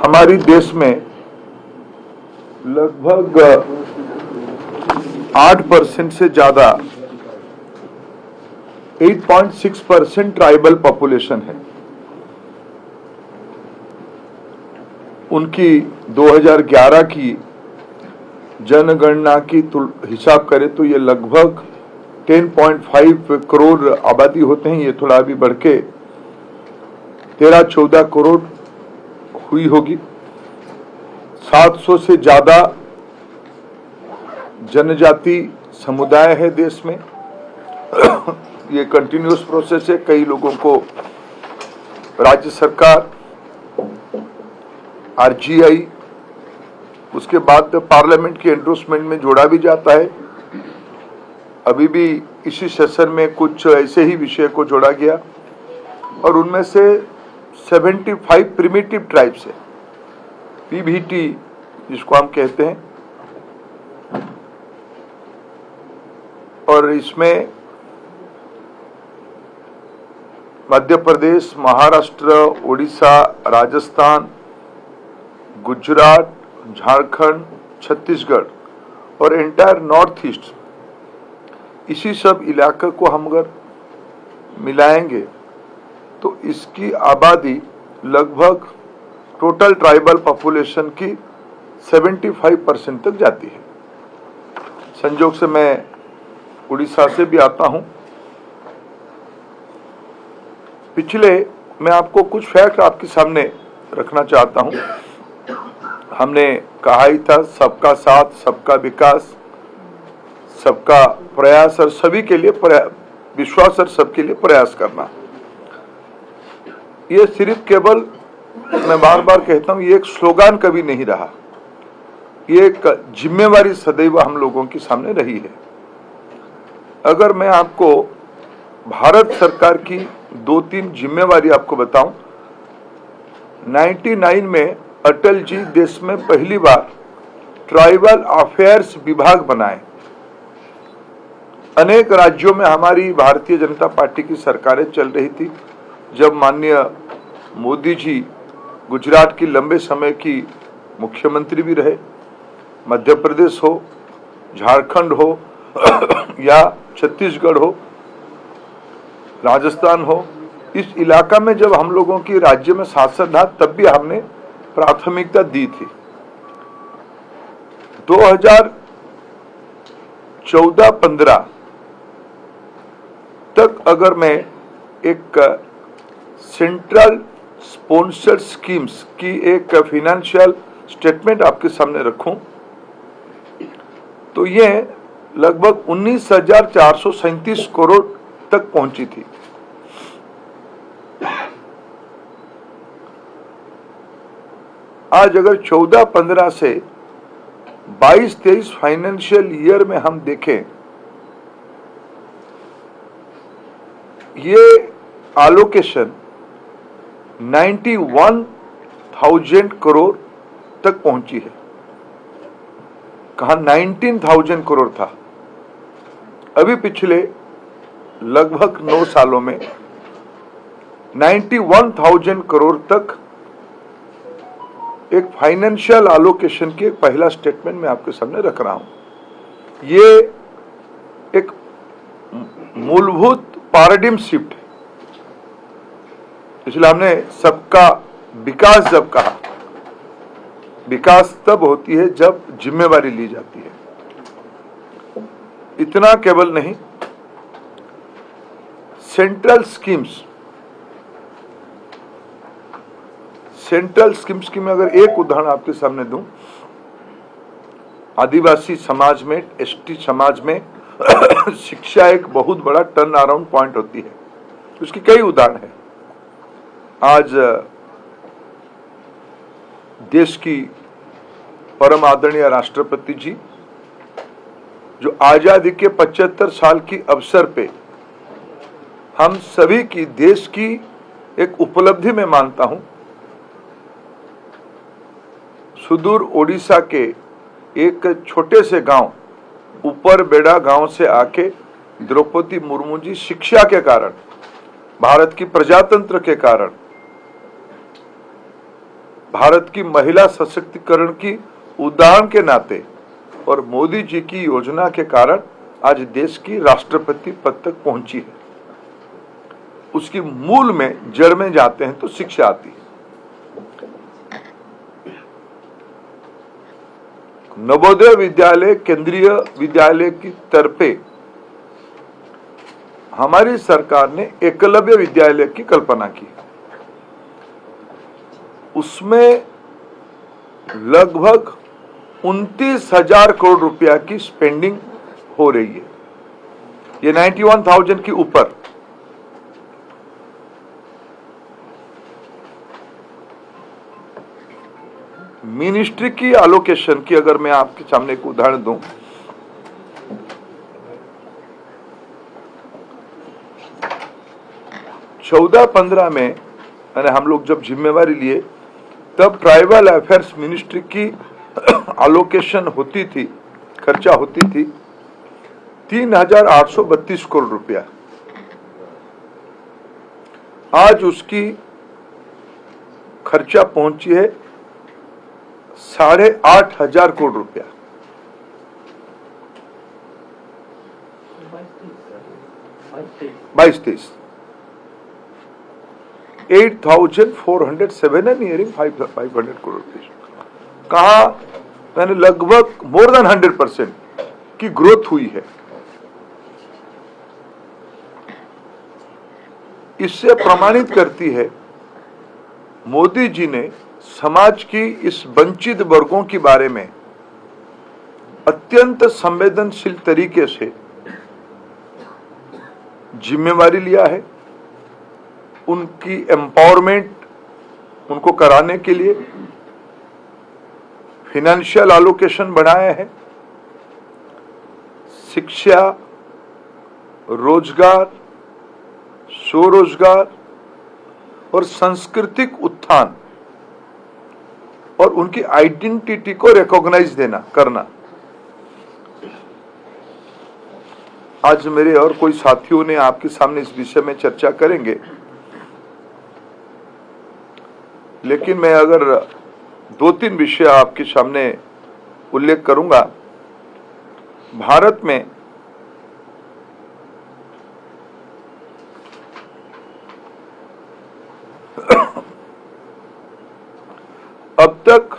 हमारी देश में लगभग 8% से ज्यादा 8.6% ट्राइबल पॉपुलेशन है। उनकी 2011 की जनगणना की हिसाब करें तो ये लगभग 10.5 करोड़ आबादी होते हैं। ये थोड़ा अभी बढ़ के 13-14 करोड़ हुई होगी। 700 से ज्यादा जनजाति समुदाय है देश में। ये कंटिन्यूस प्रोसेस है। कई लोगों को राज्य सरकार, आरजीआई, उसके बाद पार्लियामेंट की एंडोर्समेंट में जोड़ा भी जाता है। अभी भी इसी सेशन में कुछ ऐसे ही विषय को जोड़ा गया और उनमें से 75 प्रिमिटिव ट्राइब्स है, पीबीटी जिसको हम कहते हैं। और इसमें मध्य प्रदेश, महाराष्ट्र, उड़ीसा, राजस्थान, गुजरात, झारखंड, छत्तीसगढ़ और एंटायर नॉर्थ ईस्ट, इसी सब इलाके को हम अगर मिलाएंगे तो इसकी आबादी लगभग टोटल ट्राइबल पॉपुलेशन की 75% तक जाती है। संयोग से मैं उड़ीसा से भी आता हूं। मैं आपको कुछ फैक्ट आपके सामने रखना चाहता हूं। हमने कहा ही था, सबका साथ, सबका विकास, सबका प्रयास और सभी के लिए विश्वास और सबके लिए प्रयास करना। ये सिर्फ केवल, मैं बार बार कहता हूं, ये एक स्लोगान कभी नहीं रहा। ये एक जिम्मेवारी सदैव हम लोगों के सामने रही है। अगर मैं आपको भारत सरकार की 2-3 जिम्मेवारी आपको बताऊं, 99 में अटल जी देश में पहली बार ट्राइबल अफेयर्स विभाग बनाए। अनेक राज्यों में हमारी भारतीय जनता पार्टी की सरकारें चल रही थी। जब माननीय मोदी जी गुजरात की लंबे समय की मुख्यमंत्री भी रहे, मध्य प्रदेश हो, झारखंड हो या छत्तीसगढ़ हो, राजस्थान हो, इस इलाका में जब हम लोगों की राज्य में शासन था तब भी हमने प्राथमिकता दी थी। 2014-15 तक अगर मैं एक सेंट्रल स्पॉन्सर्ड स्कीम्स की एक फाइनेंशियल स्टेटमेंट आपके सामने रखूं तो ये लगभग 19,437 करोड़ तक पहुंची थी। आज अगर 14-15 से 22-23 फाइनेंशियल ईयर में हम देखें, ये एलोकेशन 91,000 करोड़ तक पहुंची है। कहा 19,000 करोड़ था। अभी पिछले लगभग 9 सालों में 91,000 करोड़ तक एक फाइनेंशियल एलोकेशन की एक पहला स्टेटमेंट मैं आपके सामने रख रहा हूं। ये एक मूलभूत पैराडिग्म शिफ्ट है। इसलिए हमने सबका विकास जब कहा, विकास तब होती है जब जिम्मेवारी ली जाती है। इतना केवल नहीं, सेंट्रल स्कीम्स की मैं अगर एक उदाहरण आपके सामने दूं, आदिवासी समाज में, एसटी समाज में शिक्षा एक बहुत बड़ा टर्न अराउंड पॉइंट होती है। उसकी कई उदाहरण है। आज देश की परम आदरणीय राष्ट्रपति जी जो आजादी के 75 साल की अवसर पे हम सभी की, देश की एक उपलब्धि में मानता हूं, सुदूर ओडिशा के एक छोटे से गांव ऊपर बेड़ा गांव से आके द्रौपदी मुर्मू जी शिक्षा के कारण, भारत की प्रजातंत्र के कारण भारत की महिला सशक्तिकरण की उदाहरण के नाते और मोदी जी की योजना के कारण आज देश की राष्ट्रपति पद तक पहुंची है। उसकी मूल में जड़ में जाते हैं तो शिक्षा आती है। नवोदय विद्यालय केंद्रीय विद्यालय की तरफे हमारी सरकार ने एकलव्य विद्यालय की कल्पना की। उसमें लगभग 29,000 करोड़ रुपया की स्पेंडिंग हो रही है। ये 91,000 के ऊपर। मिनिस्ट्री की एलोकेशन की अगर मैं आपके सामने एक उदाहरण दूं, चौदह 15 में मैंने हम लोग जब जिम्मेवारी लिए तब ट्राइबल अफेयर्स मिनिस्ट्री की एलोकेशन होती थी, खर्चा होती थी 3,832 करोड़ रुपया। आज उसकी खर्चा पहुंची है 8,500 करोड़ रुपया। 22-23 8,407 नियरिंग 500 करोड़ रुपये। कहा मैंने लगभग मोर देन 100% की ग्रोथ हुई है। इससे प्रमाणित करती है मोदी जी ने समाज की इस वंचित वर्गों के बारे में अत्यंत संवेदनशील तरीके से जिम्मेवारी लिया है। उनकी एम्पावरमेंट उनको कराने के लिए फाइनेंशियल एलोकेशन बढ़ाया है। शिक्षा, रोजगार, स्वरोजगार और सांस्कृतिक उत्थान और उनकी आइडेंटिटी को रिकॉग्नाइज करना। आज मेरे और कोई साथियों ने आपके सामने इस विषय में चर्चा करेंगे, लेकिन मैं अगर 2-3 विषय आपके सामने उल्लेख करूंगा। भारत में अब तक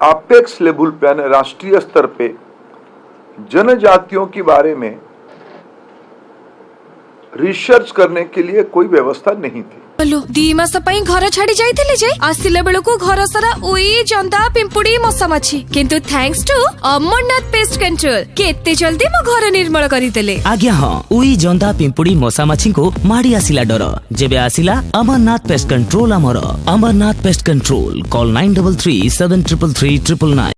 अपेक्स लेवल पे यानी राष्ट्रीय स्तर पे जनजातियों के बारे में रिसर्च करने के लिए कोई व्यवस्था नहीं थी। हेलो दी मास पई घर छाड़ी जाइथिले जे आसिले बेलको घर सारा उई जंदा पिंपुड़ी मशा माछी, किंतु thanks to Amarnath pest control केते जल्दी मो घर निर्मल करी देले। आज्ञा हां उई जंदा पिंपुड़ी मशा माछी को माडी आसिला डर जेबे आसिला Amarnath pest control. Amarnath pest control call 9337333999।